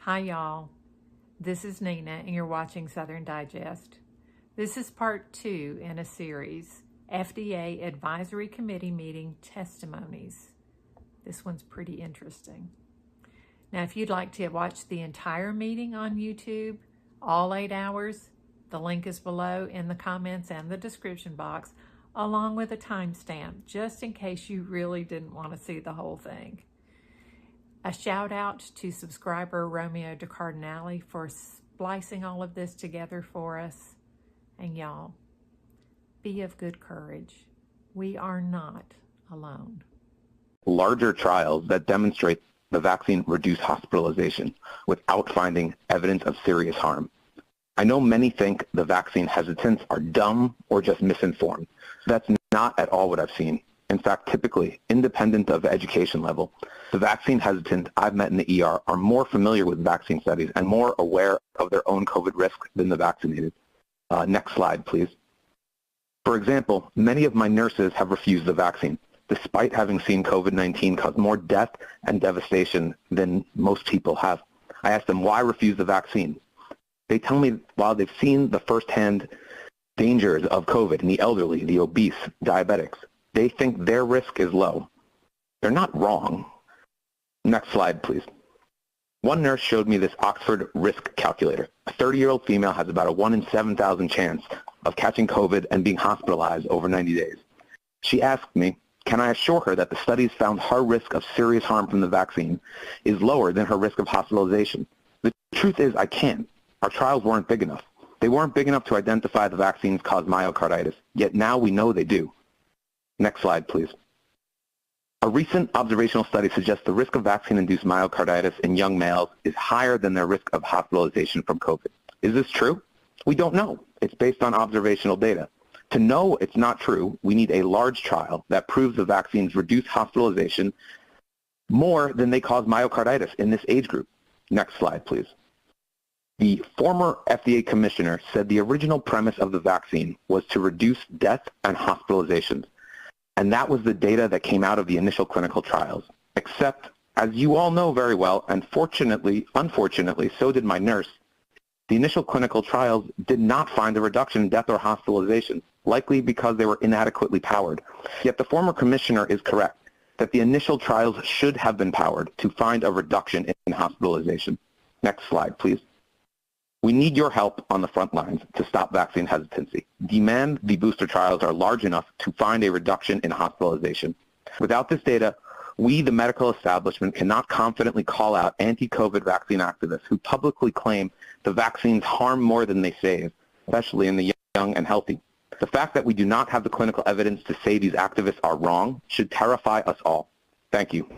Hi y'all, this is Nina and you're watching Southern Digest. This is part 2 in a series, FDA Advisory Committee Meeting Testimonies. This one's pretty interesting. Now if you'd like to watch the entire meeting on YouTube, all 8 hours, the link is below in the comments and the description box, along with a timestamp, just in case you really didn't want to see the whole thing. A shout out to subscriber Romeo DeCardinale for splicing all of this together for us. And y'all, be of good courage. We are not alone. Larger trials that demonstrate the vaccine reduce hospitalization without finding evidence of serious harm. I know many think the vaccine hesitants are dumb or just misinformed. That's not at all what I've seen. In fact, typically, independent of education level, the vaccine hesitant I've met in the ER are more familiar with vaccine studies and more aware of their own COVID risk than the vaccinated. Next slide, please. For example, many of my nurses have refused the vaccine, despite having seen COVID-19 cause more death and devastation than most people have. I asked them why refuse the vaccine. They tell me while they've seen the firsthand dangers of COVID in the elderly, the obese, diabetics, they think their risk is low. They're not wrong. Next slide, please. One nurse showed me this Oxford risk calculator. A 30-year-old female has about a 1 in 7,000 chance of catching COVID and being hospitalized over 90 days. She asked me, can I assure her that the studies found her risk of serious harm from the vaccine is lower than her risk of hospitalization? The truth is I can't. Our trials weren't big enough. They weren't big enough to identify the vaccines cause myocarditis, yet now we know they do. Next slide, please. A recent observational study suggests the risk of vaccine-induced myocarditis in young males is higher than their risk of hospitalization from COVID. Is this true? We don't know. It's based on observational data. To know it's not true, we need a large trial that proves the vaccines reduce hospitalization more than they cause myocarditis in this age group. Next slide, please. The former FDA commissioner said the original premise of the vaccine was to reduce death and hospitalizations. And that was the data that came out of the initial clinical trials. Except, as you all know very well, and unfortunately, so did my nurse, the initial clinical trials did not find a reduction in death or hospitalization, likely because they were inadequately powered. Yet the former commissioner is correct that the initial trials should have been powered to find a reduction in hospitalization. Next slide, please. We need your help on the front lines to stop vaccine hesitancy. Demand the booster trials are large enough to find a reduction in hospitalization. Without this data, we, the medical establishment, cannot confidently call out anti-COVID vaccine activists who publicly claim the vaccines harm more than they save, especially in the young and healthy. The fact that we do not have the clinical evidence to say these activists are wrong should terrify us all. Thank you.